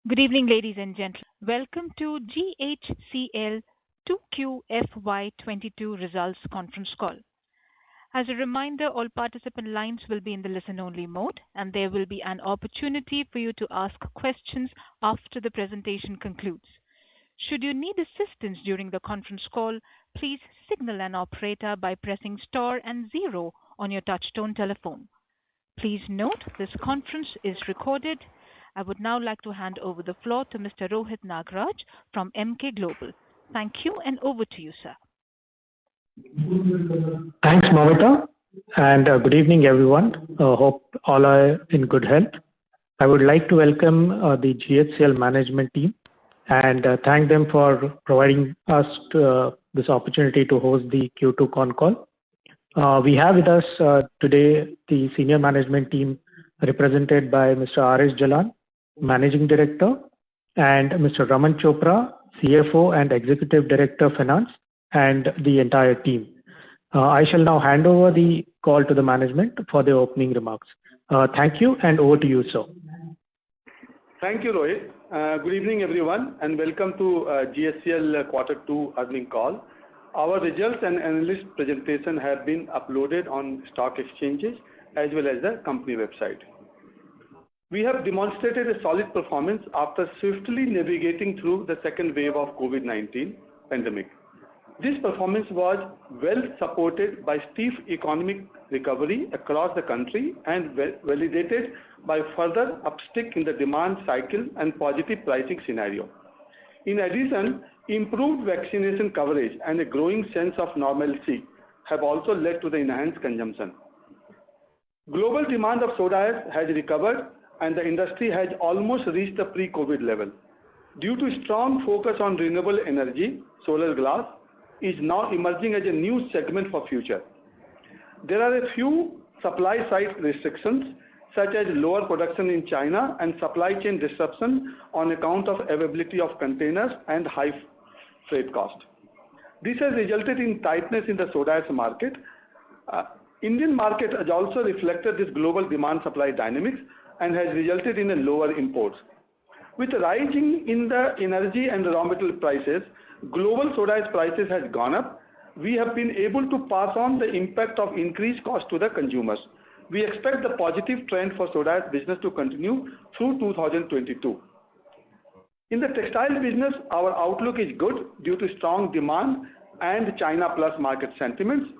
Good evening, ladies and gentlemen. Welcome to GHCL 2Q FY22 Results Conference Call. As a reminder, all participant lines will be in the listen-only mode, and there will be an opportunity for you to ask questions after the presentation concludes. Should you need assistance during the conference call, please signal an operator by pressing star and zero on your touchtone telephone. Please note this conference is recorded. I would now like to hand over the floor to Mr. Rohit Nagraj from Emkay Global. Thank you, and over to you, sir. Thanks, Mamita, and good evening, everyone. Hope all are in good health. I would like to welcome the GHCL management team and thank them for providing us this opportunity to host the Q2 con call. We have with us today the senior management team represented by Mr. R.S. Jalan, Managing Director, and Mr. Raman Chopra, CFO and Executive Director Finance, and the entire team. I shall now hand over the call to the management for the opening remarks. Thank you, and over to you, sir. Thank you, Rohit. Good evening, everyone, and welcome to GHCL Quarter 2 earnings call. Our results and analyst presentation have been uploaded on stock exchanges as well as the company website. We have demonstrated a solid performance after swiftly navigating through the second wave of COVID-19 pandemic. This performance was well supported by steep economic recovery across the country and validated by further uptick in the demand cycle and positive pricing scenario. In addition, improved vaccination coverage and a growing sense of normalcy have also led to the enhanced consumption. Global demand of soda ash has recovered and the industry has almost reached the pre-COVID level. Due to strong focus on renewable energy, solar glass is now emerging as a new segment for future. There are a few supply side restrictions such as lower production in China and supply chain disruption on account of availability of containers and high freight cost. This has resulted in tightness in the soda ash market. Indian market has also reflected this global demand supply dynamics and has resulted in a lower imports. With rising in the energy and raw material prices, global soda ash prices has gone up. We have been able to pass on the impact of increased cost to the consumers. We expect the positive trend for soda ash business to continue through 2022. In the textile business, our outlook is good due to strong demand and China plus market sentiments.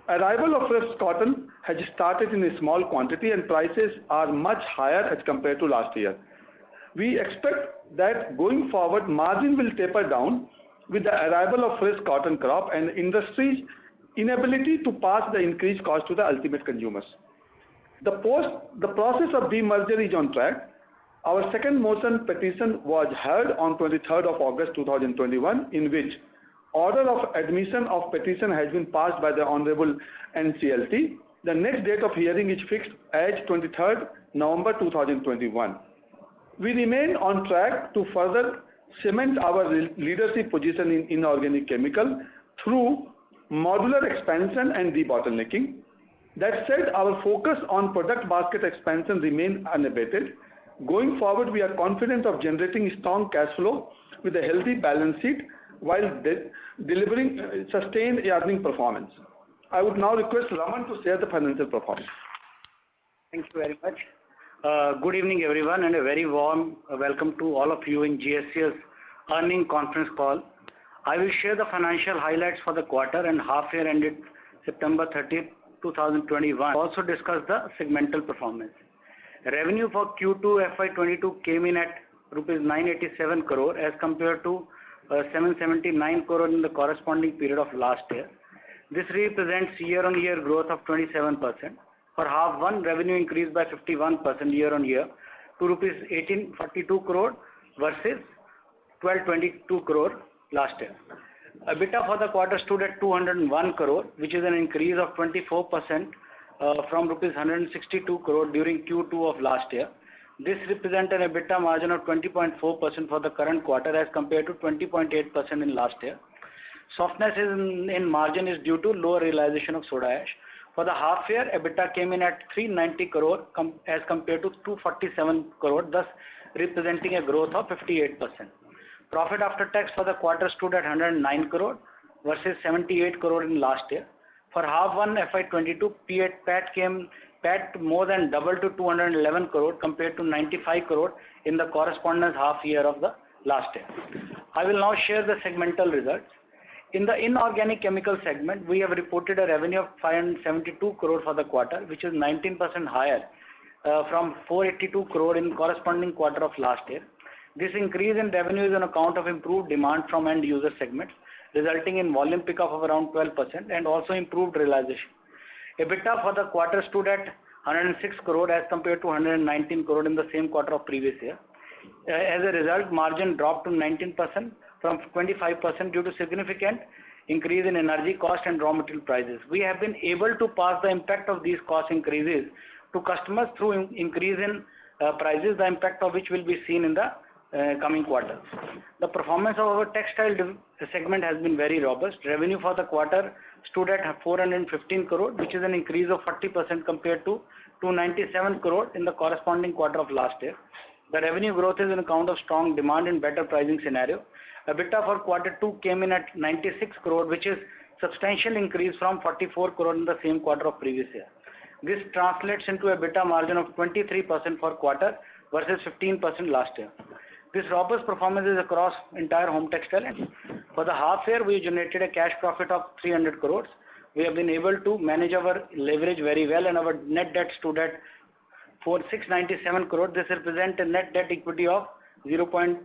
Arrival of fresh cotton has started in a small quantity and prices are much higher as compared to last year. We expect that going forward margin will taper down with the arrival of fresh cotton crop and industry's inability to pass the increased cost to the ultimate consumers. The process of demerger is on track. Our second motion petition was heard on 23rd of August 2021, in which order of admission of petition has been passed by the Honorable NCLT. The next date of hearing is fixed as 23rd November 2021. We remain on track to further cement our leadership position in inorganic chemical through modular expansion and debottlenecking. That said, our focus on product basket expansion remains unabated. Going forward, we are confident of generating strong cash flow with a healthy balance sheet while delivering sustained earning performance. I would now request Raman to share the financial performance. Thank you very much. Good evening, everyone, and a very warm welcome to all of you in GHCL's earning conference call. I will share the financial highlights for the quarter and half year ended September 30th, 2021. Also discuss the segmental performance. Revenue for Q2 FY22 came in at rupees 987 crore as compared to 779 crore in the corresponding period of last year. This represents year-on-year growth of 27%. For half one, revenue increased by 51% year-on-year to rupees 1842 crore versus 1222 crore last year. EBITDA for the quarter stood at 201 crore, which is an increase of 24% from rupees 162 crore during Q2 of last year. This represents an EBITDA margin of 20.4% for the current quarter as compared to 20.8% in last year. Softness in margin is due to lower realization of soda ash. For the half year, EBITDA came in at 390 crore as compared to 247 crore, thus representing a growth of 58%. Profit after tax for the quarter stood at 109 crore versus 78 crore in last year. For half one FY22, PAT more than doubled to 211 crore compared to 95 crore in the corresponding half year of the last year. I will now share the segmental results. In the inorganic chemical segment, we have reported a revenue of 572 crore for the quarter, which is 19% higher from 482 crore in corresponding quarter of last year. This increase in revenue is on account of improved demand from end user segments, resulting in volume pickup of around 12% and also improved realization. EBITDA for the quarter stood at 106 crore as compared to 119 crore in the same quarter of previous year. As a result, margin dropped to 19% from 25% due to significant increase in energy cost and raw material prices. We have been able to pass the impact of these cost increases to customers through increase in prices, the impact of which will be seen in the coming quarters. The performance of our textile segment has been very robust. Revenue for the quarter stood at 415 crore, which is an increase of 40% compared to 297 crore in the corresponding quarter of last year. The revenue growth is on account of strong demand and better pricing scenario. EBITDA for quarter 2 came in at 96 crore, which is substantial increase from 44 crore in the same quarter of previous year. This translates into a EBITDA margin of 23% for quarter versus 15% last year. This robust performance is across entire home textile. For the half year, we generated a cash profit of 300 crores. We have been able to manage our leverage very well, and our net debt stood at 697 crore. This represents a net debt equity of 0.26.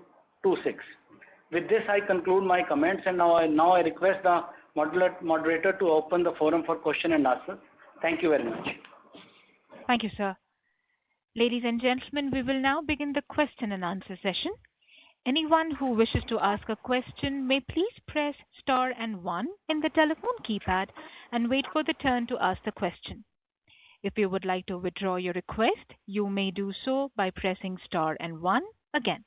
With this, I conclude my comments, and now I request the moderator to open the forum for question and answer. Thank you very much. Thank you, sir. Ladies and gentlemen, we will now begin the question and answer session. Anyone who wishes to ask a question may please press star and 1 in the telephone keypad and wait for the turn to ask the question. If you would like to withdraw your request, you may do so by pressing star and 1 again.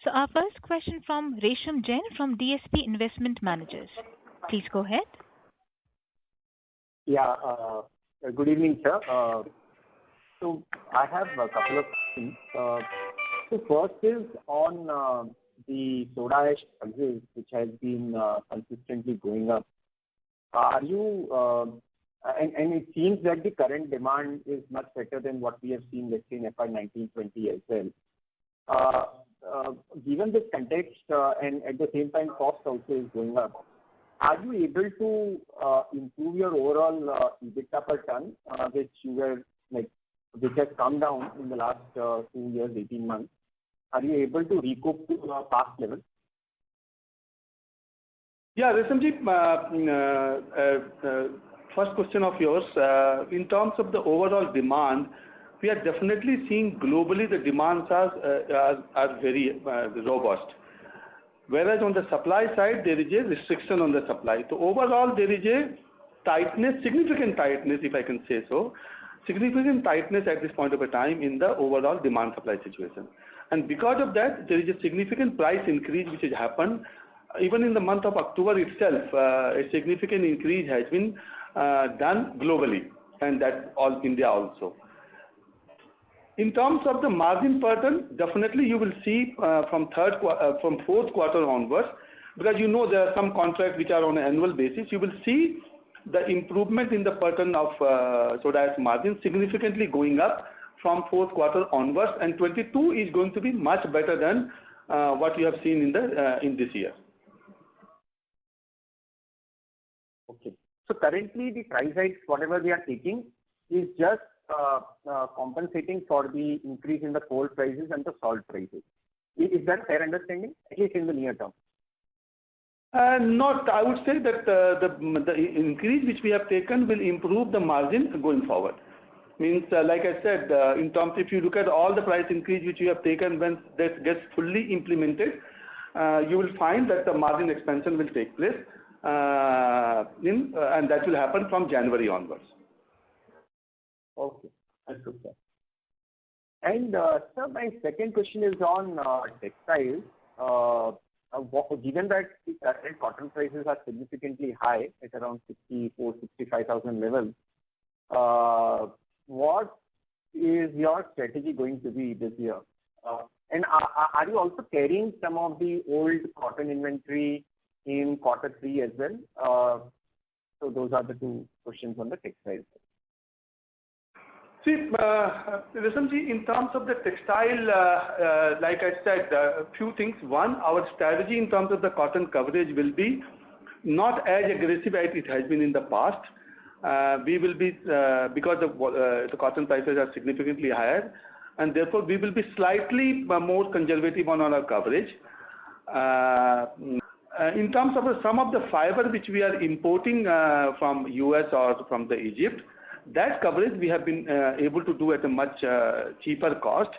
So our first question from Resham Jain from DSP Investment Managers. Please go ahead. Yeah, good evening, sir. So I have a couple of questions. So first is on the soda ash prices, which has been consistently going up. Are you, and it seems that the current demand is much better than what we have seen, let's say, in FY 1920 as well. Given this context, and at the same time cost also is going up, are you able to improve your overall EBITDA per ton, which has come down in the last 2 years, 18 months? Are you able to recoup to past levels? Yeah, Reshamji, first question of yours. In terms of the overall demand, we are definitely seeing globally the demands are very robust. Whereas on the supply side, there is a restriction on the supply. So overall, there is a tightness, significant tightness, if I can say so, significant tightness at this point of a time in the overall demand supply situation. And because of that, there is a significant price increase which has happened. Even in the month of October itself, a significant increase has been done globally, and that's all India also. In terms of the margin pattern, definitely you will see from fourth quarter onwards, because you know there are some contracts which are on an annual basis, you will see the improvement in the pattern of soda ash margin significantly going up from fourth quarter onwards, and 22 is going to be much better than what you have seen in this year. Okay. So currently the price hikes, whatever we are taking, is just compensating for the increase in the coal prices and the salt prices. Is that a fair understanding, at least in the near term? Not. I would say that the increase which we have taken will improve the margin going forward. Means, like I said, in terms, if you look at all the price increase which you have taken, when that gets fully implemented, you will find that the margin expansion will take place, and that will happen from January onwards. Okay, understood, sir. And sir, my second question is on textiles. Given that the current cotton prices are significantly high at around 64,000-65,000 levels, what is your strategy going to be this year? And are you also carrying some of the old cotton inventory in quarter 3 as well? So those are the two questions on the textiles. See, Reshamji, in terms of the textile, like I said, a few things. One, our strategy in terms of the cotton coverage will be not as aggressive as it has been in the past. We will be, because the cotton prices are significantly higher, and therefore we will be slightly more conservative on our coverage. In terms of some of the fiber which we are importing from US or from the Egypt, that coverage we have been able to do at a much cheaper cost,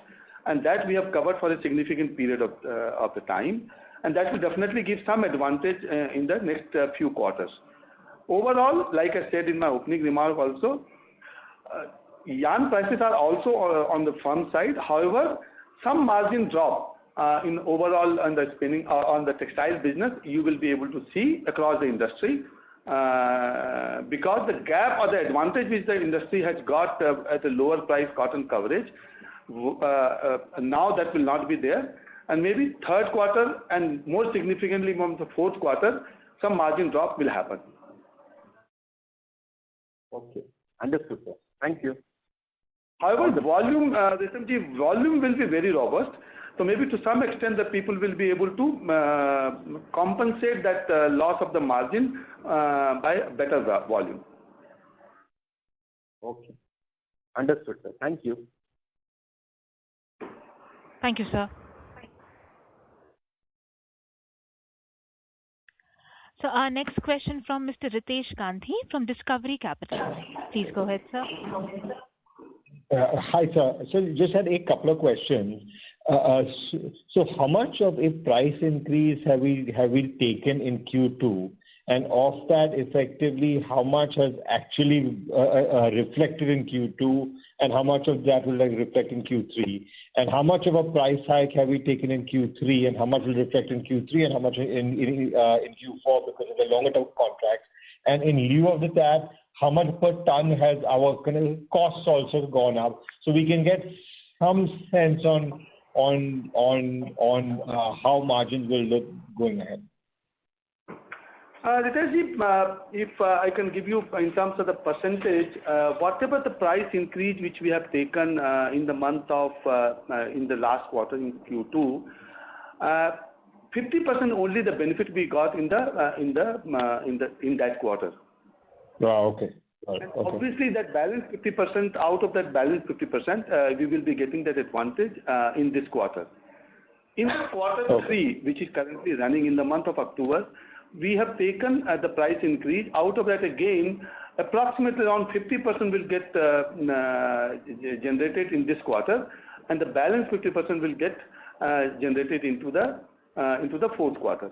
and that we have covered for a significant period of the time, and that will definitely give some advantage in the next few quarters. Overall, like I said in my opening remark also, yarn prices are also on the firm side. However, some margin drop in overall on the spinning on the textile business you will be able to see across the industry. Because the gap or the advantage which the industry has got at a lower price cotton coverage, now that will not be there, and maybe third quarter and more significantly from the fourth quarter, some margin drop will happen. Okay, understood, sir. Thank you. However, the volume, Reshamji, volume will be very robust. So maybe to some extent the people will be able to compensate that loss of the margin by better volume. Okay. Understood, sir. Thank you. Thank you, sir. So our next question from Mr. Ritesh Gandhi from Discovery Capital. Please go ahead, sir. Hi, sir. So just had a couple of questions. So how much of a price increase have we taken in Q2? And of that, effectively, how much has actually reflected in Q2, and how much of that will reflect in Q3? And how much of a price hike have we taken in Q3, and how much will reflect in Q3, and how much in Q4 because of the longer term contracts? And in lieu of that, how much per ton has our kind of costs also gone up, so we can get some sense on how margins will look going ahead? Riteshji, if I can give you in terms of the percentage, whatever the price increase which we have taken in the month of in the last quarter in Q2, 50% only the benefit we got in that quarter. Oh, okay. And obviously, that balance 50%, out of that balance 50%, we will be getting that advantage in this quarter. In quarter 3, which is currently running in the month of October, we have taken the price increase. Out of that again, approximately around 50% will get generated in this quarter, and the balance 50% will get generated into the fourth quarter.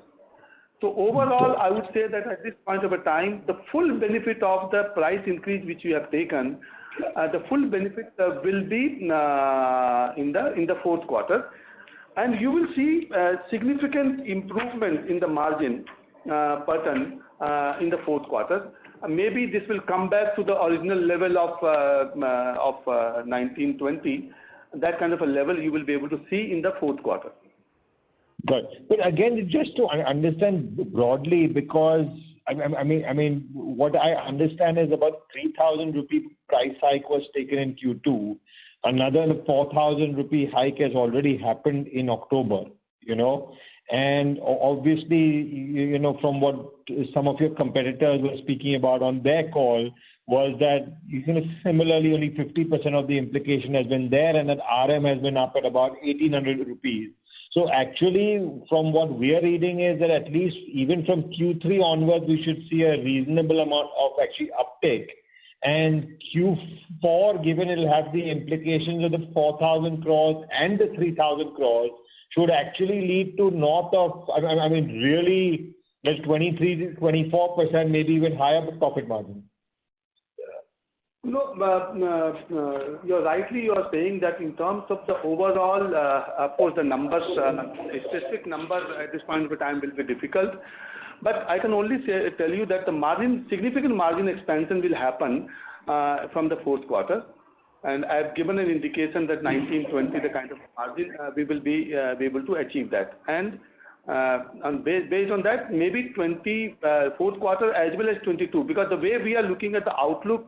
So overall, I would say that at this point of a time, the full benefit of the price increase which we have taken, the full benefit will be in the fourth quarter, and you will see significant improvement in the margin per ton in the fourth quarter. Maybe this will come back to the original level of 1920. That kind of a level you will be able to see in the fourth quarter. But again, just to understand broadly, because I mean, what I understand is about 3,000 rupee price hike was taken in Q2. Another 4,000 rupee hike has already happened in October. And obviously, from what some of your competitors were speaking about on their call was that similarly only 50% of the implication has been there, and that RM has been up at about 1,800 rupees. So actually, from what we are reading is that at least even from Q3 onwards, we should see a reasonable amount of actually uptake. And Q4, given it will have the implications of the 4,000 crores and the 3,000 crores, should actually lead to north of, I mean, really, like 23 to 24%, maybe even higher profit margin. No, you are saying that in terms of the overall, of course, the numbers, a specific number at this point of time will be difficult. But I can only tell you that the significant margin expansion will happen from the fourth quarter. And I've given an indication that 19-20, the kind of margin, we will be able to achieve that. And based on that, maybe fourth quarter as well as 22, because the way we are looking at the outlook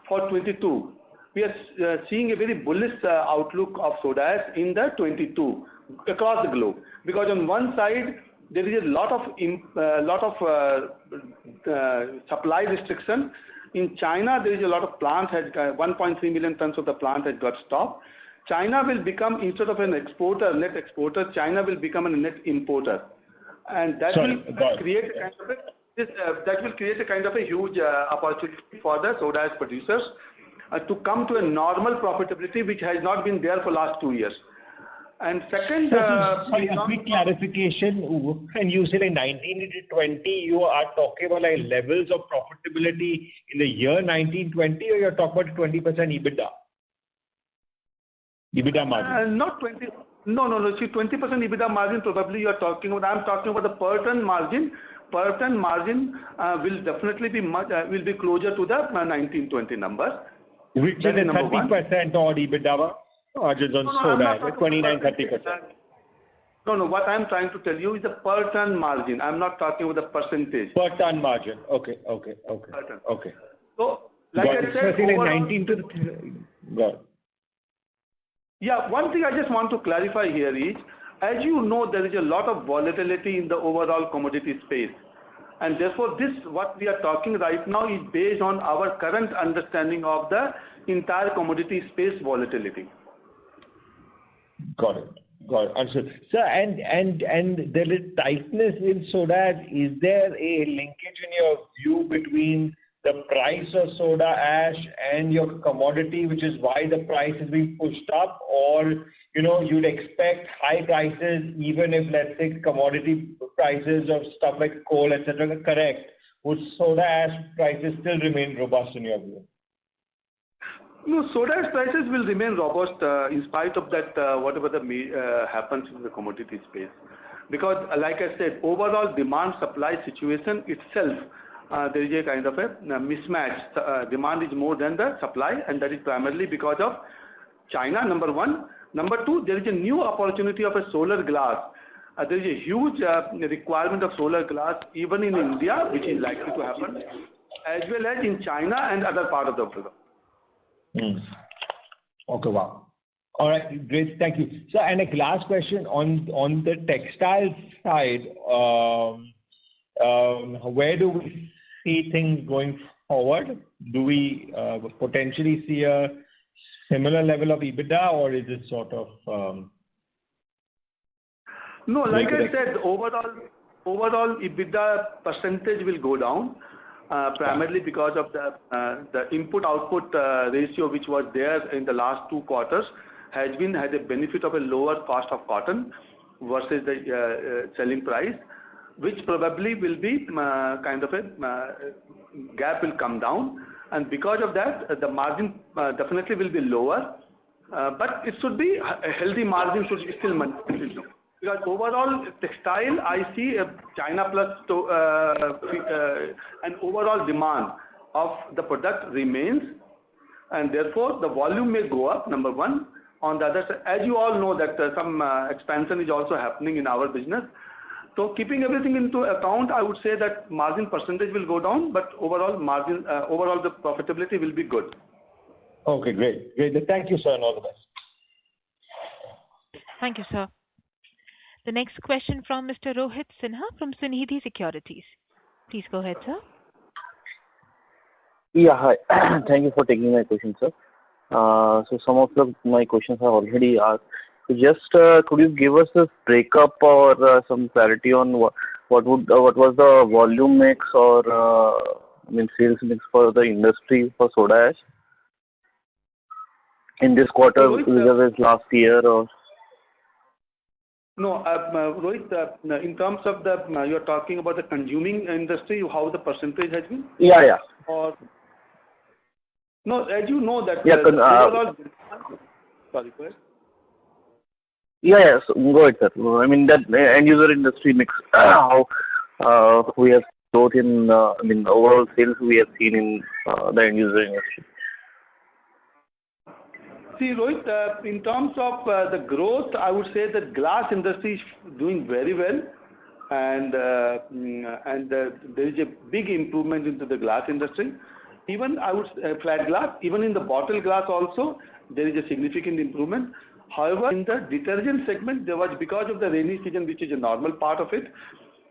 for 22, we are seeing a very bullish outlook of soda ash in the 22 across the globe. Because on one side, there is a lot of supply restriction. In China, there is a lot of plants, 1.3 million tons of the plant has got stopped. China will become, instead of an exporter, net exporter, China will become a net importer. And that will create a kind of a huge opportunity for the soda ash producers to come to a normal profitability, which has not been there for last 2 years. And second, sorry, a quick clarification. When you say like 19 to 20, you are talking about like levels of profitability in the year 19-20, or you're talking about 20% EBITDA? EBITDA margin? Not 20. No. See, 20% EBITDA margin probably you are talking about. I'm talking about the per ton margin. Per ton margin will definitely be will be closer to the 19-20 number. Which is a 30% odd EBITDA margins on soda, 29-30%. No. What I'm trying to tell you is the per ton margin. I'm not talking about the percentage. Per ton margin. Okay. Per ton. Okay. So, like I said, overall, 19 to got it. Yeah, one thing I just want to clarify here is, as you know, there is a lot of volatility in the overall commodity space. And therefore, what we are talking right now is based on our current understanding of the entire commodity space volatility. Got it. Understood. Sir, and there is tightness in soda ash. Is there a linkage in your view between the price of soda ash and your commodity, which is why the price is being pushed up? Or, you'd expect high prices even if, let's say, commodity prices of stuff like coal, etc. are correct, would soda ash prices still remain robust in your view? No, soda ash prices will remain robust in spite of that, whatever happens in the commodity space. Because, like I said, overall demand-supply situation itself, there is a kind of a mismatch. Demand is more than the supply, and that is primarily because of China, number one. Number two, there is a new opportunity of a solar glass. There is a huge requirement of solar glass even in India, which is likely to happen, as well as in China and other parts of the world. Okay, wow. All right, great, thank you. So, and a last question on the textile side, where do we see things going forward? Do we potentially see a similar level of EBITDA, or is it sort of... No, like I said, overall EBITDA percentage will go down, primarily because of the input-output ratio which was there in the last 2 quarters had a benefit of a lower cost of cotton versus the selling price, which probably will be kind of a gap will come down, and because of that the margin definitely will be lower, but it should be a healthy margin should be still maintained. Because overall textile, I see a China plus and overall demand of the product remains, and therefore the volume may go up, number one. On the other side, as you all know that some expansion is also happening in our business. So keeping everything into account, I would say that margin percentage will go down, but overall the profitability will be good. Okay, great. Thank you, sir, and all the best. Thank you, sir. The next question from Mr. Rohit Sinha from Sunidhi Securities. Please go ahead, sir. Yeah, hi. Thank you for taking my question, sir. So some of my questions are already asked. So just could you give us a breakup or some clarity on what was the volume mix or sales mix for the industry for soda ash in this quarter versus last year? Or no, Rohit, in terms of you're talking about the consuming industry, how the percentage has been? Yeah. Or no, as you know that overall. Sorry, go ahead. Yeah. So go ahead, sir. I mean that end user industry mix. How we have growth in overall sales we have seen in the end user industry. See, Rohit, in terms of the growth, I would say that glass industry is doing very well, and there is a big improvement into the glass industry. Even I would flat glass, even in the bottle glass also, there is a significant improvement. However, in the detergent segment, there was, because of the rainy season, which is a normal part of it,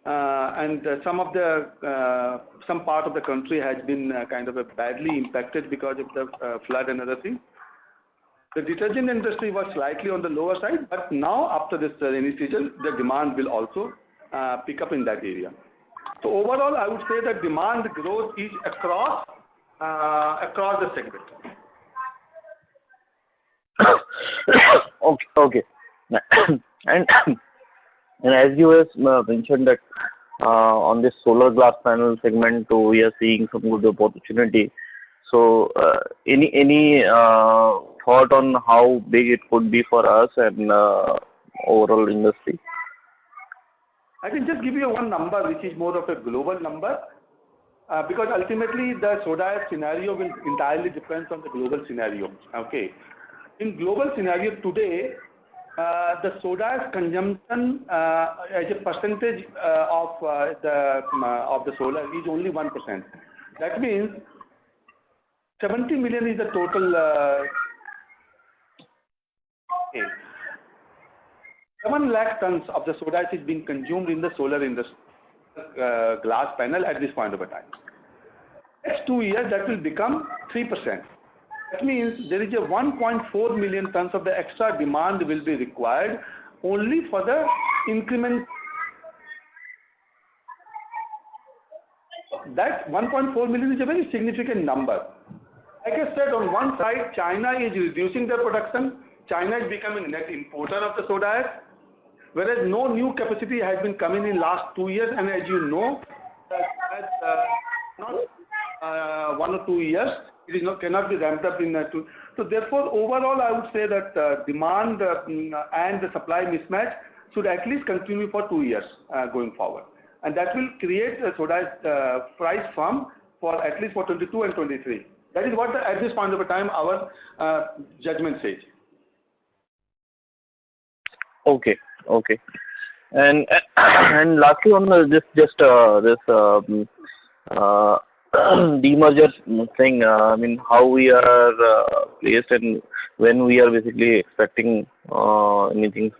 and some part of the country has been kind of badly impacted because of the flood and other things. The detergent industry was slightly on the lower side, but now after this rainy season, the demand will also pick up in that area. So overall, I would say that demand growth is across the segment. Okay. And as you have mentioned that on this solar glass panel segment, we are seeing some good opportunity. So, any thought on how big it could be for us and overall industry? I can just give you one number, which is more of a global number, because ultimately the soda ash scenario will entirely depend on the global scenario. Okay, in global scenario today, the soda ash consumption as a percentage of the solar is only 1%. That means 70 million is the total. 7 lakh tons of the soda ash is being consumed in the solar industry glass panel at this point of a time. Next 2 years, that will become 3%. That means there is a 1.4 million tons of the extra demand will be required only for the increment. That 1.4 million is a very significant number. Like I said, on one side, China is reducing their production. China is becoming a net importer of the soda ash, whereas no new capacity has been coming in last 2 years, and as you know, not 1 or 2 years, cannot be ramped up in 2. So therefore, overall, I would say that demand and the supply mismatch should at least continue for 2 years going forward, and that will create a soda ash price firm for at least for 22 and 23. That is what at this point of a time our judgment says. Okay. And lastly on this demerger thing, I mean, how we are placed and when we are basically expecting anything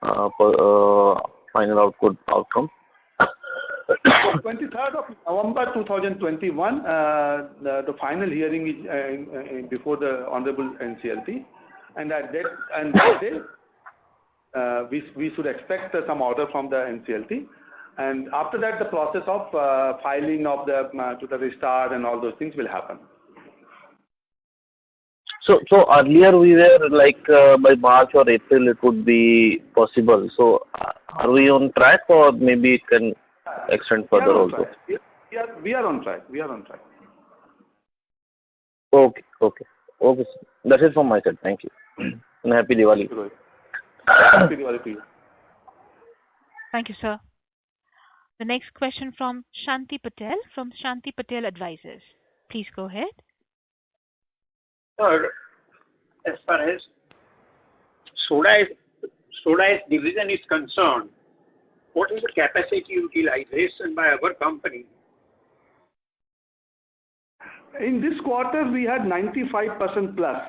final outcome. 23rd of November 2021, the final hearing is before the Honorable NCLT, and that day we should expect some order from the NCLT, and after that the process of filing of the to the restart and all those things will happen. So earlier we were like by March or April it would be possible. So are we on track, or maybe it can extend further also? We are on track. Okay. That is from my side. Thank you. And happy Diwali. Happy Diwali to you. Thank you, sir. The next question from Shanti Patel from Shanti Patel Advisors. Please go ahead. Sir, as far as soda ash division is concerned, what is the capacity utilization by our company? In this quarter, we had 95% plus,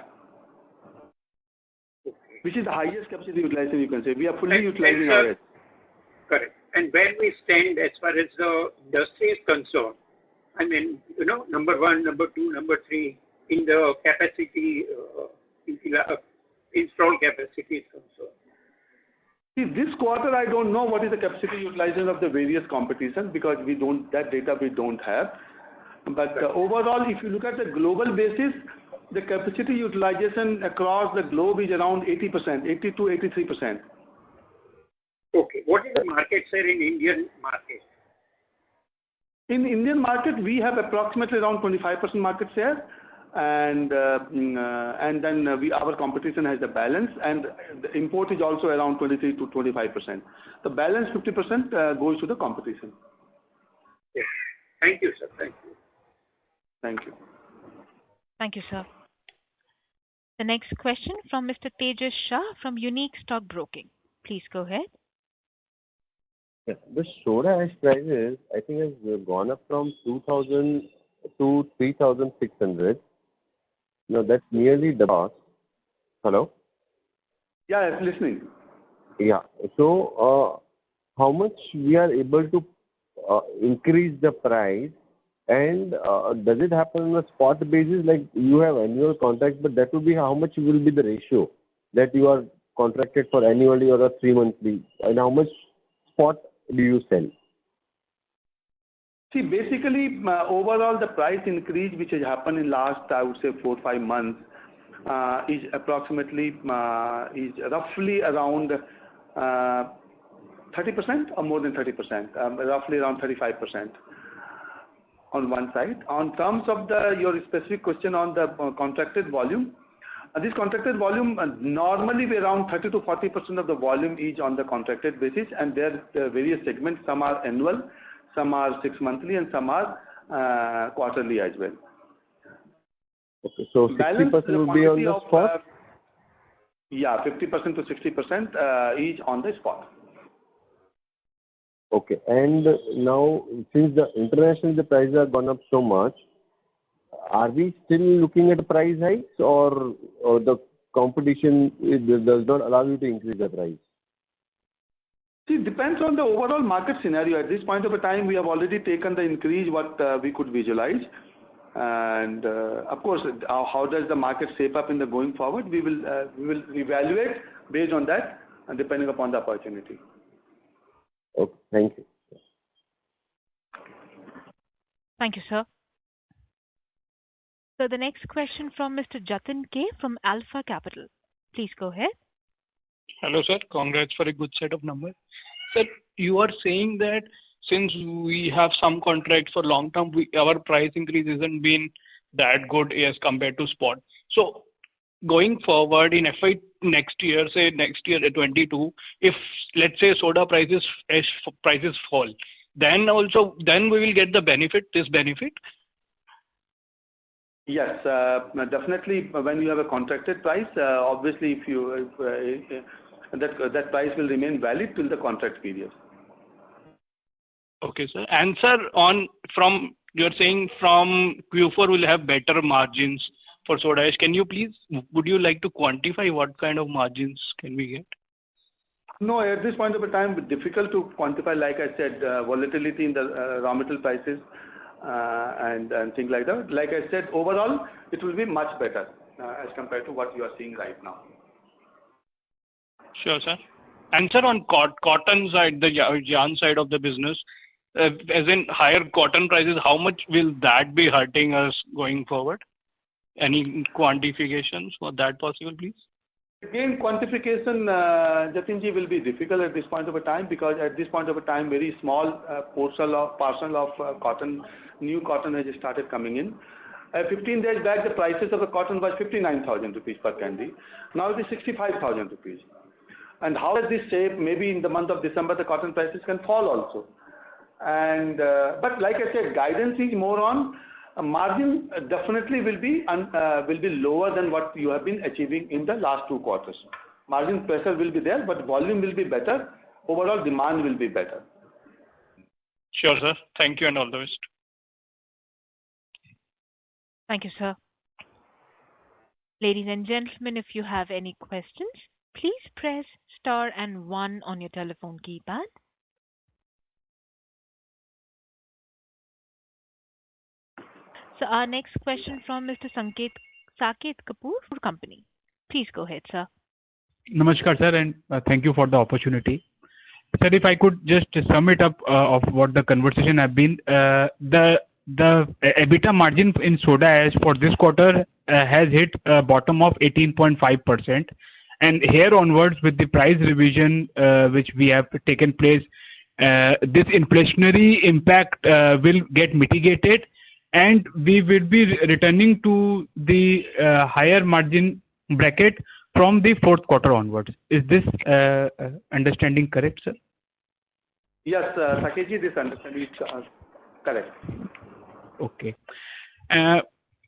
which is the highest capacity utilization you can say. We are fully utilizing our edge. Correct. And where we stand as far as the industry is concerned, I mean, number 1, number 2, number 3 in the capacity, installed capacity is concerned. See, this quarter I don't know what is the capacity utilization of the various competitions, because that data we don't have. But overall, if you look at the global basis, the capacity utilization across the globe is around 80%, 80 to 83%. Okay. What is the market share in Indian market? In Indian market, we have approximately around 25% market share, and then our competition has the balance, and the import is also around 23 to 25%. The balance 50% goes to the competition. Yes. Thank you, sir. Thank you. Thank you. Thank you, sir. The next question from Mr. Tejas Shah from Unique Stock Broking. Please go ahead. Yeah. The soda ash prices, I think, has gone up from 2,000 to 3,600. Now, that's nearly the cost. Hello? Yeah, I'm listening. Yeah. So, how much we are able to increase the price, and does it happen on a spot basis? Like you have annual contract, but that will be how much will be the ratio that you are contracted for annually or a 3 monthly, and how much spot do you sell? See, basically, overall, the price increase which has happened in last, I would say, 4 or 5 months, is approximately, is roughly around 30% or more than 30%, roughly around 35% on one side. On terms of your specific question on the contracted volume, this contracted volume normally be around 30 to 40% of the volume is on the contracted basis, and there are various segments. Some are annual, some are 6 monthly, and some are quarterly as well. Okay, so 60% will be on the spot? Yeah, 50% to 60% is on the spot. Okay, and now since the prices have gone up so much, are we still looking at price hikes, or the competition does not allow you to increase the price? See, it depends on the overall market scenario. At this point of a time, we have already taken the increase what we could visualize. And of course, how does the market shape up in the going forward? We will evaluate based on that and depending upon the opportunity. Okay, thank you. Thank you, sir. So the next question from Mr. Jatin K from Alpha Capital. Please go ahead. Hello, sir. Congrats for a good set of numbers. Sir, you are saying that since we have some contracts for long term, our price increase hasn't been that good as compared to spot. So going forward in FY next year, say next year at 22, if let's say soda prices fall, then we will get this benefit. Yes, definitely. When you have a contracted price, obviously, that price will remain valid till the contract period. Okay, sir. And sir, you're saying from Q4 we'll have better margins for soda ash. Would you like to quantify what kind of margins can we get? No, at this point of time, it's difficult to quantify. Like I said, volatility in the raw material prices and things like that. Like I said, overall, it will be much better as compared to what you are seeing right now. Sure, sir. And sir, on cotton side, the yarn side of the business, as in higher cotton prices, how much will that be hurting us going forward? Any quantifications for that possible, please? Again, quantification, Jatinji, will be difficult at this point of a time, because at this point of a time, very small parcel of cotton, new cotton has started coming in. 15 days back, the prices of the cotton was 59,000 rupees per candy. Now it is 65,000 rupees. And how does this shape? Maybe in the month of December, the cotton prices can fall also. And but like I said, guidance is more on margin. Definitely will be lower than what you have been achieving in the last 2 quarters. Margin pressure will be there, but volume will be better. Overall demand will be better. Sure, sir. Thank you and all the best. Thank you, sir. Ladies and gentlemen, if you have any questions, please press star and 1 on your telephone keypad. So our next question from Mr. Saket Kapoor for company. Please go ahead, sir. Namaskar, sir, and thank you for the opportunity. Sir, if I could just sum it up of what the conversation have been, the EBITDA margin in soda ash for this quarter has hit a bottom of 18.5%, and here onwards with the price revision which we have taken place, this inflationary impact will get mitigated, and we will be returning to the higher margin bracket from the 4th quarter onwards. Is this understanding correct, sir? Yes, Saketji, this understanding is correct. Okay.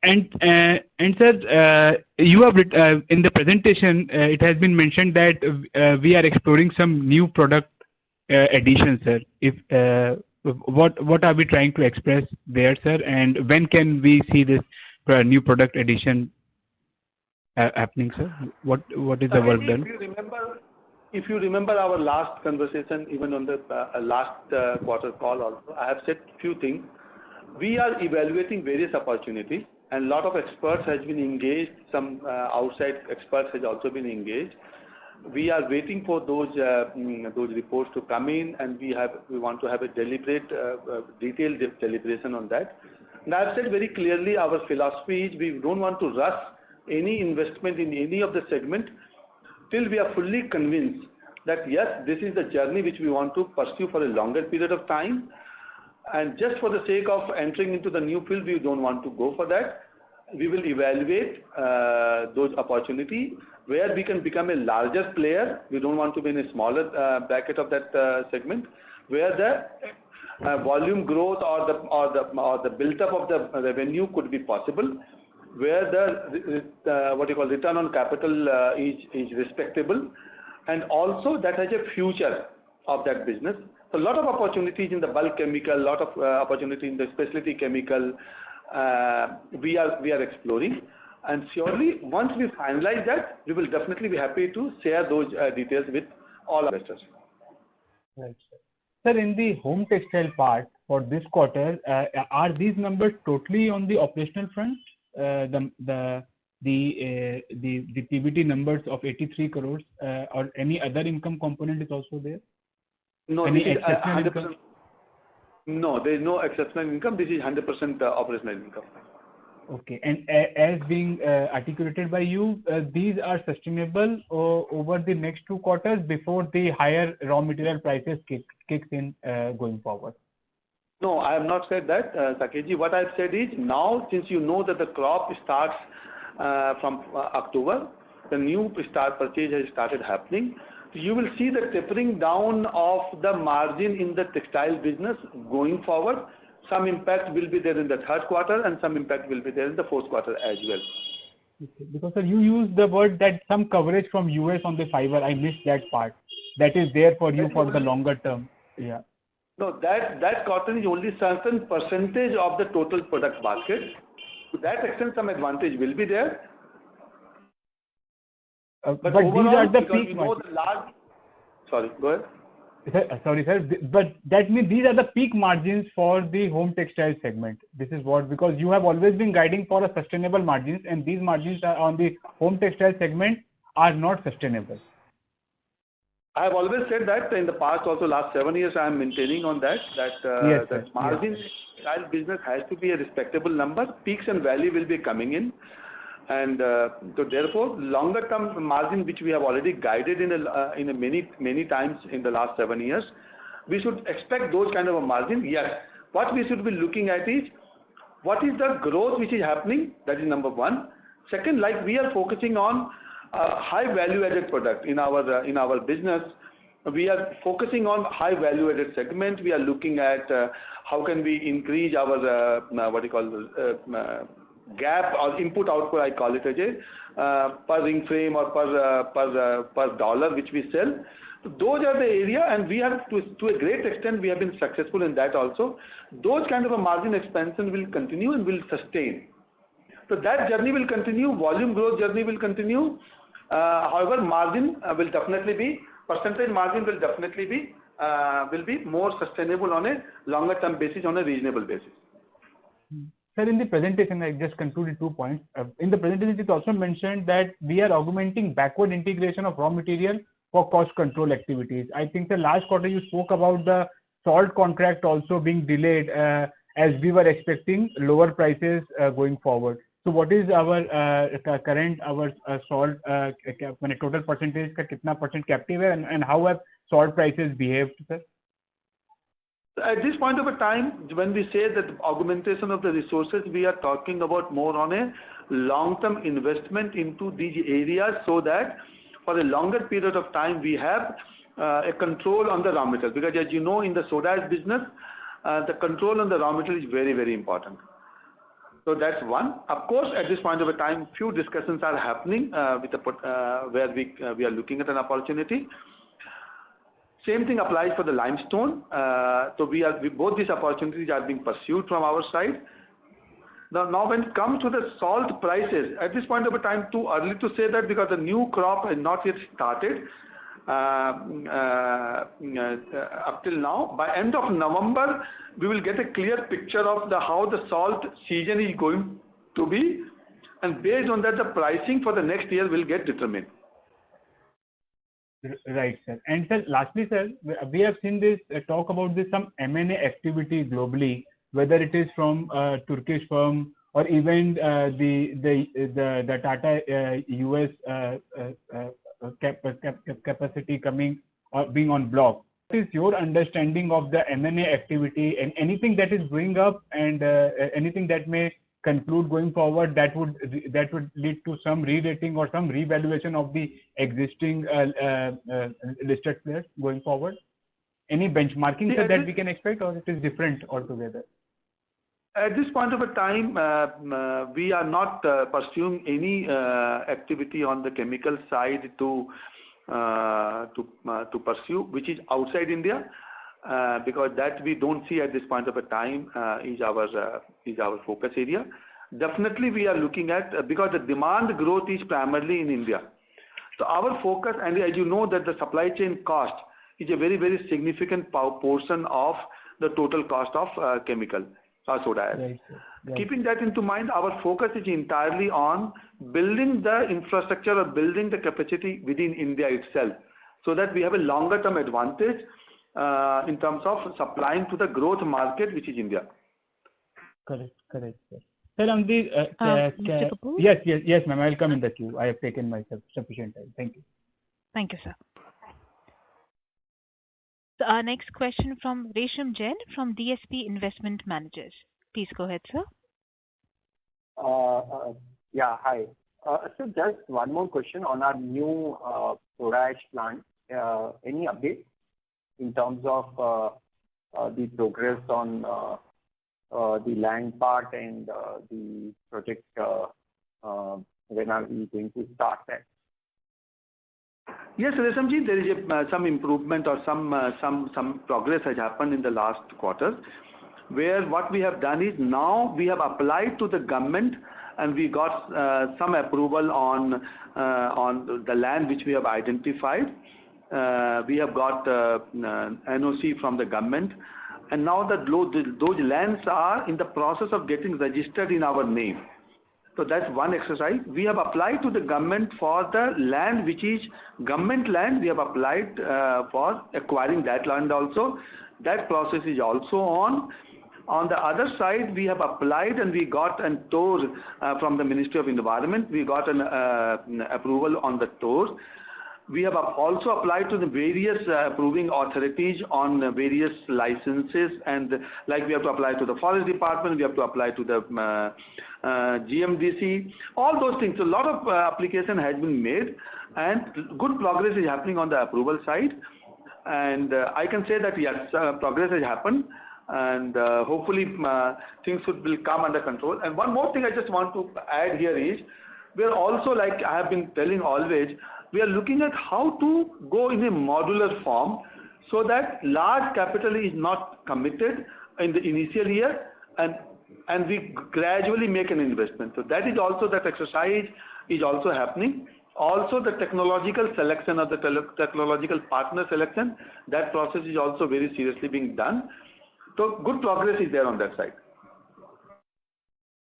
Sir, you have in the presentation, it has been mentioned that we are exploring some new product additions, sir. What are we trying to express there, sir? And when can we see this new product addition happening, sir? What is the work done? If you remember our last conversation, even on the last quarter call also, I have said few things. We are evaluating various opportunities, and lot of experts has been engaged. Some outside experts has also been engaged. We are waiting for those reports to come in, and we want to have a deliberate, detailed deliberation on that. And I have said very clearly, our philosophy is we don't want to rush any investment in any of the segment till we are fully convinced that yes, this is the journey which we want to pursue for a longer period of time. And just for the sake of entering into the new field, we don't want to go for that. We will evaluate those opportunities where we can become a larger player. We don't want to be in a smaller bracket of that segment, where the volume growth or the built up of the revenue could be possible, where the return on capital is respectable, and also that has a future of that business. So a lot of opportunities in the bulk chemical, lot of opportunity in the specialty chemical, we are exploring, and surely once we finalize that, we will definitely be happy to share those details with all investors. Right, sir. Sir, in the home textile part for this quarter, are these numbers totally on the operational front? The PBT numbers of 83 crores, or any other income component is also there? No, any this is exceptional 100%. income? No, there is no exceptional income. This is 100% operational income. Okay, and as being articulated by you, these are sustainable over the next 2 quarters before the higher raw material prices kicks in going forward. No, I have not said that, Saketji. What I have said is, now since you know that the crop starts from October, the new purchase has started happening. You will see the tapering down of the margin in the textile business going forward. Some impact will be there in the third quarter, and some impact will be there in the fourth quarter as well. Okay. Because sir, you used the word that some coverage from US on the fiber. I missed that part. That is there for you for the longer term. Yeah. No, that cotton is only certain percentage of the total product basket. To that extent, some advantage will be there. But overall, these are the peak margins. Sorry, go ahead. Sorry, sir. But that means these are the peak margins for the home textile segment. This is what, because you have always been guiding for a sustainable margins, and these margins are on the home textile segment are not sustainable. I have always said that in the past, also last 7 years, I am maintaining on that yes, that margin textile business has to be a respectable number. Peaks and valley will be coming in. And so therefore, longer term margin, which we have already guided in many times in the last 7 years, we should expect those kind of a margin. Yes. What we should be looking at is, what is the growth which is happening? That is number one. Second, like we are focusing on high value added product in our business. We are focusing on high value added segment. We are looking at how can we increase our gap or input output, I call it, per ring frame or per dollar which we sell. So those are the area, and we have to a great extent we have been successful in that also. Those kind of a margin expansion will continue and will sustain. So that journey will continue. Volume growth journey will continue. However, margin will definitely be percentage margin will definitely be will be more sustainable on a longer term basis, on a reasonable basis. Sir, in the presentation, I just concluded 2 points. In the presentation, it also mentioned that we are augmenting backward integration of raw material for cost control activities. I think the last quarter you spoke about the salt contract also being delayed as we were expecting lower prices going forward. So what is our current salt when a total percentage का कितना % captive है, and how have salt prices behaved, sir? At this point of a time, when we say that augmentation of the resources, we are talking about more on a long-term investment into these areas, so that for a longer period of time we have a control on the raw material. Because as you know, in the soda ash business, the control on the raw material is very, very important. So that's one. Of course, at this point of a time, few discussions are happening where we are looking at an opportunity. Same thing applies for the limestone. So both these opportunities are being pursued from our side. Now, when it comes to the salt prices, at this point of a time, too early to say that because the new crop has not yet started up till now. By end of November, we will get a clear picture of how the salt season is going to be, and based on that, the pricing for the next year will get determined. Right, sir. And sir, lastly, sir, we have seen this talk about this some M&A activity globally, whether it is from Turkish firm or even the Tata US capacity coming or being on block. What is your understanding of the M&A activity and anything that is going up and anything that may conclude going forward that would lead to some re-rating or some revaluation of the existing listed players going forward? Any benchmarking sir, that we can expect, or it is different altogether? At this point of a time, we are not pursuing any activity on the chemical side to pursue, which is outside India, because that we don't see at this point of a time is our focus area. Definitely, we are looking at because the demand growth is primarily in India. So our focus, and as you know, that the supply chain cost is a very, very significant portion of the total cost of chemical. Soda ash. Right. Keeping that into mind, our focus is entirely on building the infrastructure or building the capacity within India itself, so that we have a longer term advantage in terms of supplying to the growth market, which is India. Correct, sir. Sir, on the Mr. Kapoor? Yes, ma'am. I will come in the queue. I have taken myself sufficient time. Thank you. Thank you, sir. So our next question from Resham Jain from DSP Investment Managers. Please go ahead, sir. Yeah, hi. So just one more question on our new soda ash plant. Any update in terms of the progress on the land part and the project? When are we going to start that? Yes, Reshamji, there is some improvement or some progress has happened in the last quarter, where what we have done is now we have applied to the government and we got some approval on the land which we have identified. We have got NOC from the government, and now that those lands are in the process of getting registered in our name. So that's one exercise. We have applied to the government for the land which is government land. We have applied for acquiring that land also. That process is also on. On the other side, we have applied and we got a TOR from the Ministry of Environment. We got an approval on the TOR. We have also applied to the various approving authorities on various licenses, and like we have to apply to the Forest Department, we have to apply to the GMDC, all those things. So a lot of application has been made, and good progress is happening on the approval side. And I can say that yes, progress has happened, and hopefully things will come under control. And one more thing I just want to add here is, we are also, like I have been telling always, we are looking at how to go in a modular form so that large capital is not committed in the initial year, and we gradually make an investment. So that is also, that exercise is also happening. Also the technological selection of the technological partner selection, that process is also very seriously being done. So good progress is there on that side.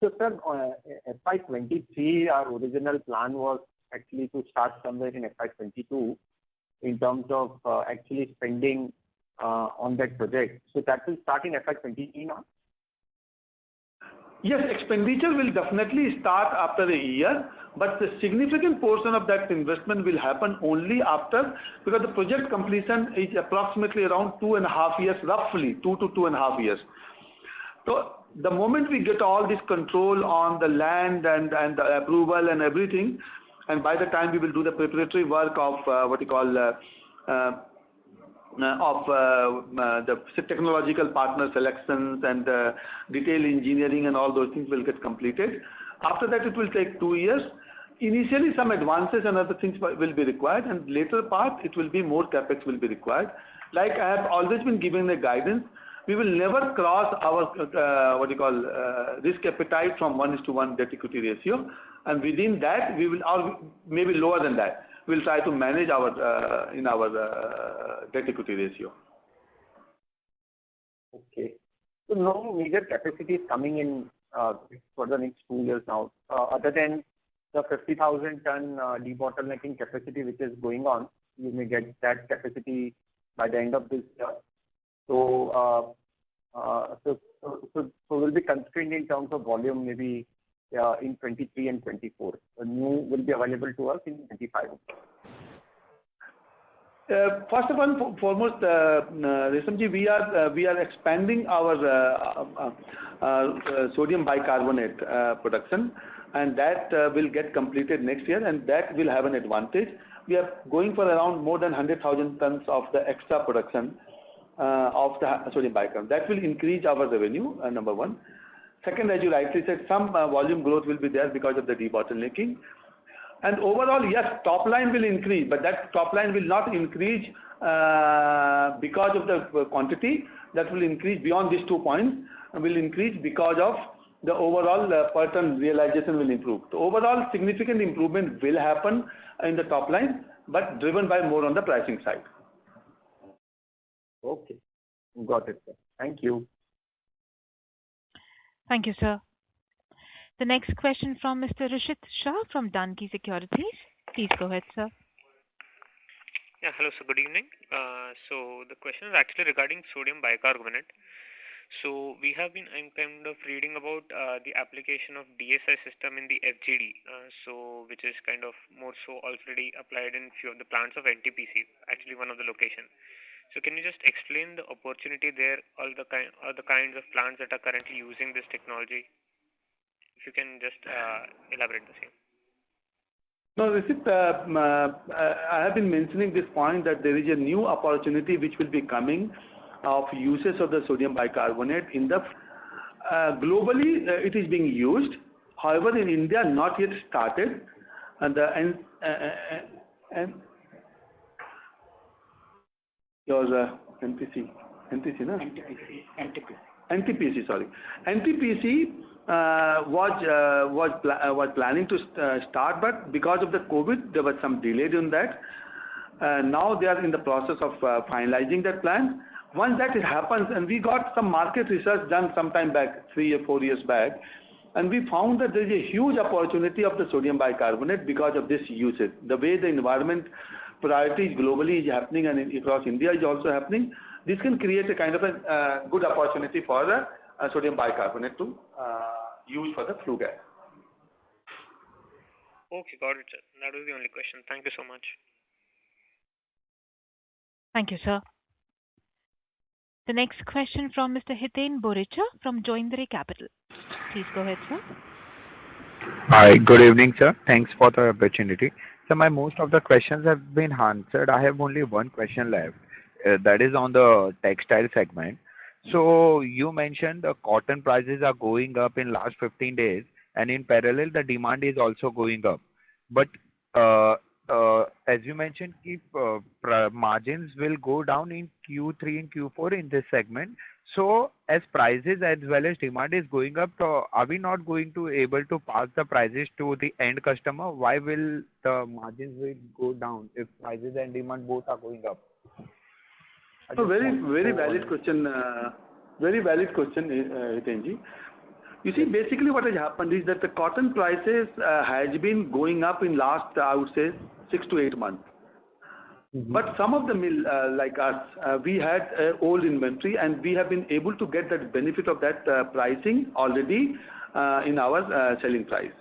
So sir, FY23, our original plan was actually to start somewhere in FY22 in terms of actually spending on that project. So that will start in FY23 now? Yes, expenditure will definitely start after a year, but the significant portion of that investment will happen only after, because the project completion is approximately around 2.5 years, roughly 2 to 2.5 years. So the moment we get all this control on the land and the approval and everything, and by the time we will do the preparatory work of the technological partner selections and detail engineering and all those things will get completed. After that, it will take 2 years. Initially, some advances and other things will be required, and later part, it will be more capex will be required. Like I have always been giving the guidance, we will never cross our risk appetite from 1:1 debt equity ratio, and within that we will, or maybe lower than that, we'll try to manage our debt equity ratio. Okay. So no major capacity is coming in for the next 2 years now, other than the 50,000 ton debottlenecking capacity which is going on. You may get that capacity by the end of this year. So we'll be constrained in terms of volume maybe in 23 and 24. The new will be available to us in 25. First of all, foremost, Reshamji, we are expanding our sodium bicarbonate production, and that will get completed next year, and that will have an advantage. We are going for around more than 100,000 tons of the extra production of the sodium bicarbonate. That will increase our revenue, number one. Second, as you rightly said, some volume growth will be there because of the debottlenecking. And overall, yes, top line will increase, but that top line will not increase because of the quantity. That will increase beyond these 2 points, and will increase because of the overall per ton realization will improve. So overall, significant improvement will happen in the top line, but driven by more on the pricing side. Okay, got it, sir. Thank you. Thank you, sir. The next question from Mr. Rishit Shah from Danki Securities. Please go ahead, sir. Yeah, hello, sir. Good evening. So the question is actually regarding sodium bicarbonate. So we have been, I'm kind of reading about the application of DSI system in the FGD, which is kind of more so already applied in few of the plants of NTPC, actually one of the location. So can you just explain the opportunity there, all the kinds of plants that are currently using this technology? If you can just elaborate the same. No, Rishit, I have been mentioning this point that there is a new opportunity which will be coming of uses of the sodium bicarbonate in the globally it is being used. However, in India, not yet started, and your NTPC, no? NTPC, sorry. NTPC was planning to start, but because of the COVID, there was some delay in that. Now they are in the process of finalizing that plan. Once that happens, and we got some market research done some time back, 3 or 4 years back, and we found that there is a huge opportunity of the sodium bicarbonate because of this usage. The way the environment priorities globally is happening and across India is also happening, this can create a kind of a good opportunity for the sodium bicarbonate to use for the flue gas. Okay, got it, sir. That was the only question. Thank you so much. Thank you, sir. The next question from Mr. Hiten Boricha from Joindre Capital. Please go ahead, sir. Hi, good evening, sir. Thanks for the opportunity. So most of the questions have been answered. I have only one question left. That is on the textile segment. So you mentioned the cotton prices are going up in last 15 days, and in parallel the demand is also going up. But as you mentioned, if margins will go down in Q3 and Q4 in this segment, so as prices as well as demand is going up, so are we not going to able to pass the prices to the end customer? Why will the margins will go down if prices and demand both are going up? So very valid question. Very valid question, Hitenji. You see, basically what has happened is that the cotton prices has been going up in last, I would say, 6 to 8 months. Mm-hmm. But some of the mill like us, we had old inventory, and we have been able to get that benefit of that pricing already in our selling price.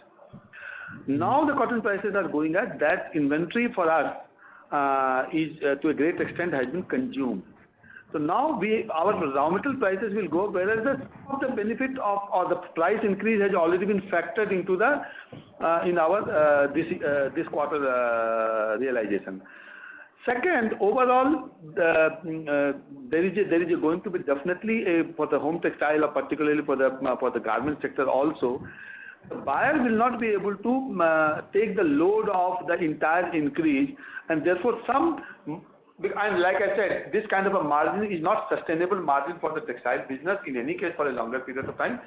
Now the cotton prices are going up. That inventory for us is to a great extent has been consumed. So now our raw material prices will go, whereas the benefit of or the price increase has already been factored into the in our this quarter realization. Second, overall, there is going to be definitely for the home textile, or particularly for the garment sector also, the buyer will not be able to take the load of the entire increase, and therefore and like I said, this kind of a margin is not sustainable margin for the textile business in any case for a longer period of time.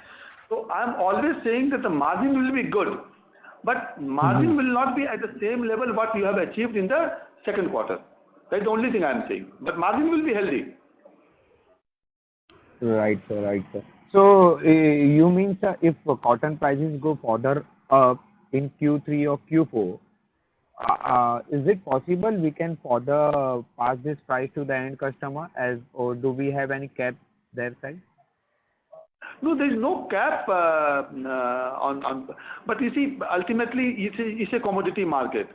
So I'm always saying that the margin will be good, but margin will not be at the same level what you have achieved in the second quarter. That's the only thing I'm saying. But margin will be healthy. Right, sir. Right, sir. So you mean, sir, if cotton prices go further up in Q3 or Q4, is it possible we can further pass this price to the end customer, or do we have any cap their side? No, there is no cap on. But you see, ultimately, it's a commodity market.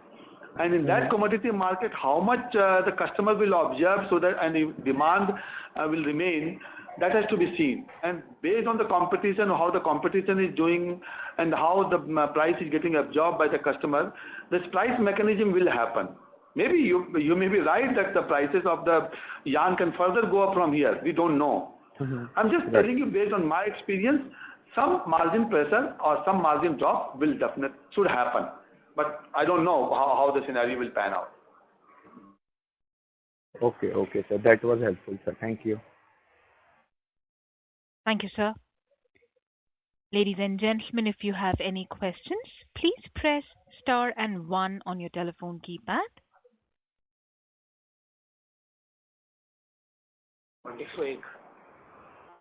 And in that commodity market, how much the customer will observe so that and if demand will remain, that has to be seen. And based on the competition, how the competition is doing and how the price is getting absorbed by the customer, this price mechanism will happen. Maybe you may be right that the prices of the yarn can further go up from here. We don't know. I'm just telling you based on my experience, some margin pressure or some margin drop should happen. But I don't know how the scenario will pan out. Okay, sir. That was helpful, sir. Thank you. Thank you, sir. Ladies and gentlemen, if you have any questions, please press star and 1 on your telephone keypad.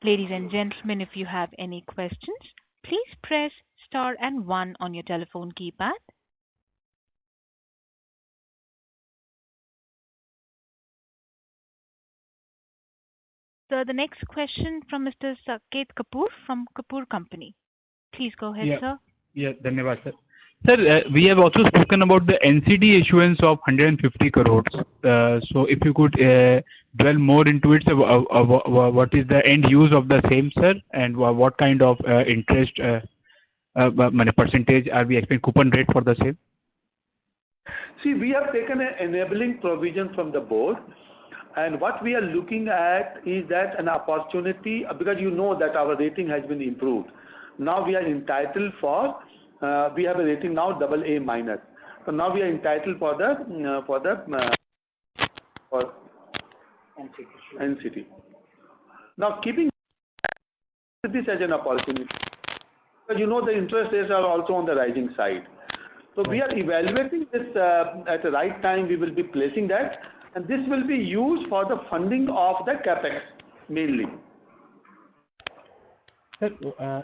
Ladies and gentlemen, if you have any questions, please press star and 1 on your telephone keypad. So the next question from Mr. Saket Kapoor from Kapoor Company. Please go ahead, sir. Yeah, dhanyawad, sir. Sir, we have also spoken about the NCD issuance of 150 crores. So if you could dwell more into it, what is the end use of the same, sir, and what kind of interest percentage are we expecting coupon rate for the same? See, we have taken an enabling provision from the board. And what we are looking at is that an opportunity, because you know that our rating has been improved. Now we are entitled for, we have a rating now AA-. So now we are entitled for NCD. Now keeping this as an opportunity, because you know the interest rates are also on the rising side. So we are evaluating this at the right time. We will be placing that. And this will be used for the funding of the capex mainly. Sir,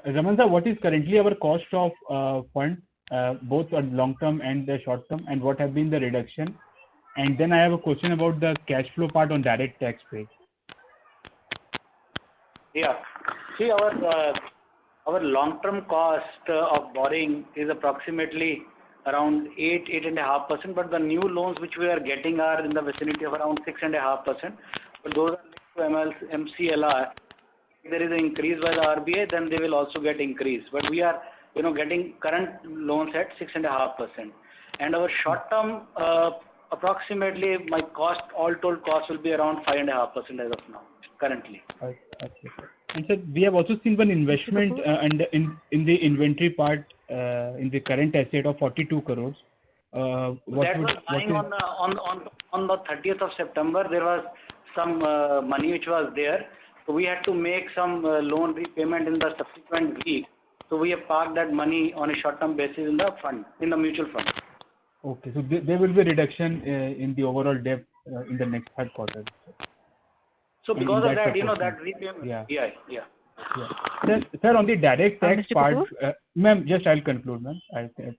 Raman sir, what is currently our cost of fund, both on long term and the short term, and what have been the reduction? And then I have a question about the cash flow part on direct tax pay. Yeah. See, our long term cost of borrowing is approximately around 8.5%, but the new loans which we are getting are in the vicinity of around 6.5%. But those are linked to MCLR. If there is an increase by the RBI, then they will also get increased. But we are, getting current loans at 6.5%. And our short term, approximately my cost, all told cost will be around 5.5% as of now, currently. Okay. And sir, we have also seen one investment in the inventory part in the current asset of 42 crores. On the 30th of September, there was some money which was there. So we had to make some loan repayment in the subsequent week. So we have parked that money on a short-term basis in the fund, in the mutual fund. Okay, so there will be a reduction in the overall debt in the next third quarter. So because of that, that repayment. Yeah. Sir, on the direct tax part, ma'am, I'll conclude, ma'am.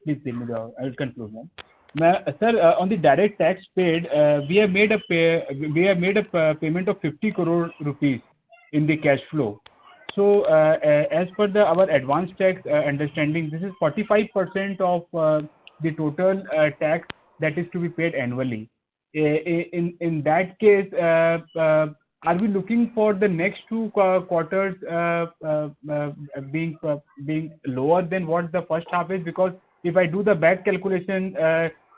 Please give me I'll conclude, ma'am. Sir, on the direct tax paid, we have made a payment of 50 crore rupees in the cash flow. So, as per our advance tax understanding, this is 45% of the total tax that is to be paid annually. In that case, are we looking for the next 2 quarters being lower than what the first half is? Because if I do the back calculation,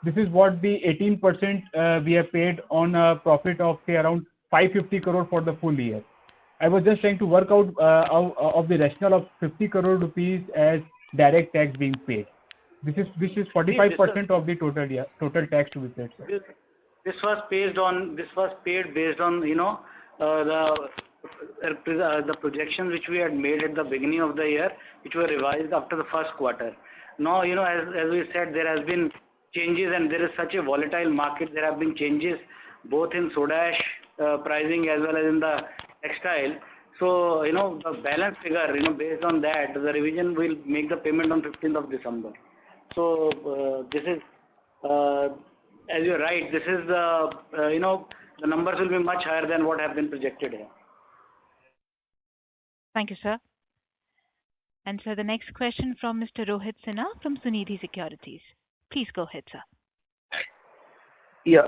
this is what the 18% we have paid on a profit of say around 550 crore for the full year. I was just trying to work out of the rationale of 50 crore rupees as direct tax being paid. This is 45% of the total tax to be paid, sir. This was paid based on the projections which we had made at the beginning of the year, which were revised after the first quarter. Now, as we said, there has been changes, and there is such a volatile market. There have been changes both in soda ash pricing as well as in the textile. So, the balance figure, based on that, the revision will make the payment on 15th of December. So, this is, as you're right, this is the numbers will be much higher than what have been projected here. Thank you, sir. And so the next question from Mr. Rohit Sinha from Sunidhi Securities. Please go ahead, sir. Yeah,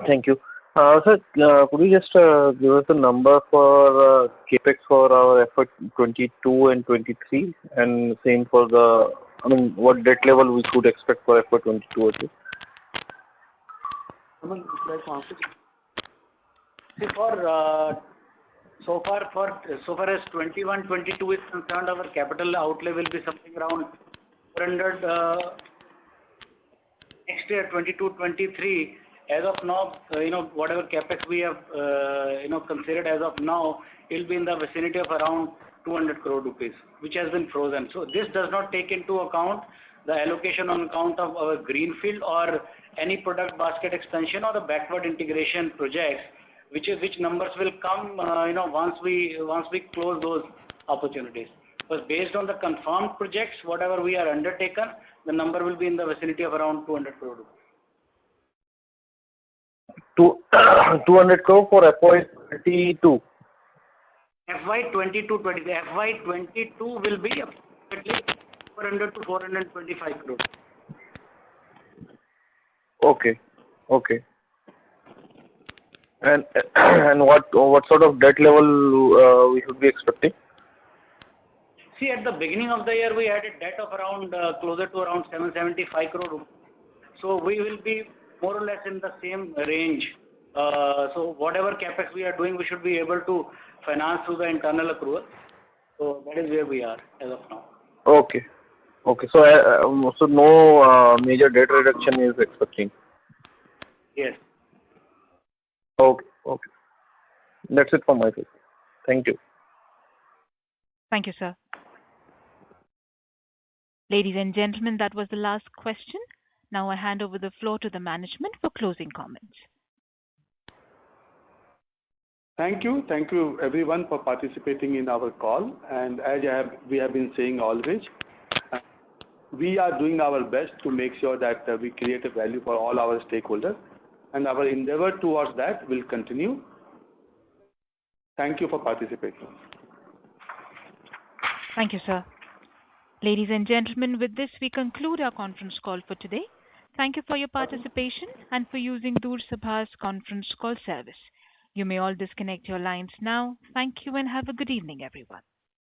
thank you. Sir, could you just give us a number for capex for our effort 22 and 23, and same for what debt level we could expect for effort 22 or 3? So far as 21-22 is concerned, our capital outlay will be something around 400. Next year, 22-23, as of now, whatever capex we have, considered as of now, it will be in the vicinity of around 200 crore rupees, which has been frozen. So this does not take into account the allocation on account of our greenfield or any product basket expansion or the backward integration projects, which numbers will come, once we close those opportunities. But based on the confirmed projects, whatever we are undertaken, the number will be in the vicinity of around 200 crore rupees. 200 crore for FY 22. FY 22-23. FY 22 will be approximately 400 to 425 crore. Okay. And what sort of debt level we should be expecting? See, at the beginning of the year, we had a debt of around closer to around 775 crore rupees. So we will be more or less in the same range. So whatever capex we are doing, we should be able to finance through the internal accrual. So that is where we are as of now. Okay. So no major debt reduction is expecting. Yes. Okay. That's it from my side. Thank you. Thank you, sir. Ladies and gentlemen, that was the last question. Now I hand over the floor to the management for closing comments. Thank you everyone for participating in our call. And as we have been saying always, we are doing our best to make sure that we create a value for all our stakeholders, and our endeavor towards that will continue. Thank you for participating. Thank you, sir. Ladies and gentlemen, with this we conclude our conference call for today. Thank you for your participation and for using Doorsabha's conference call service. You may all disconnect your lines now. Thank you and have a good evening, everyone.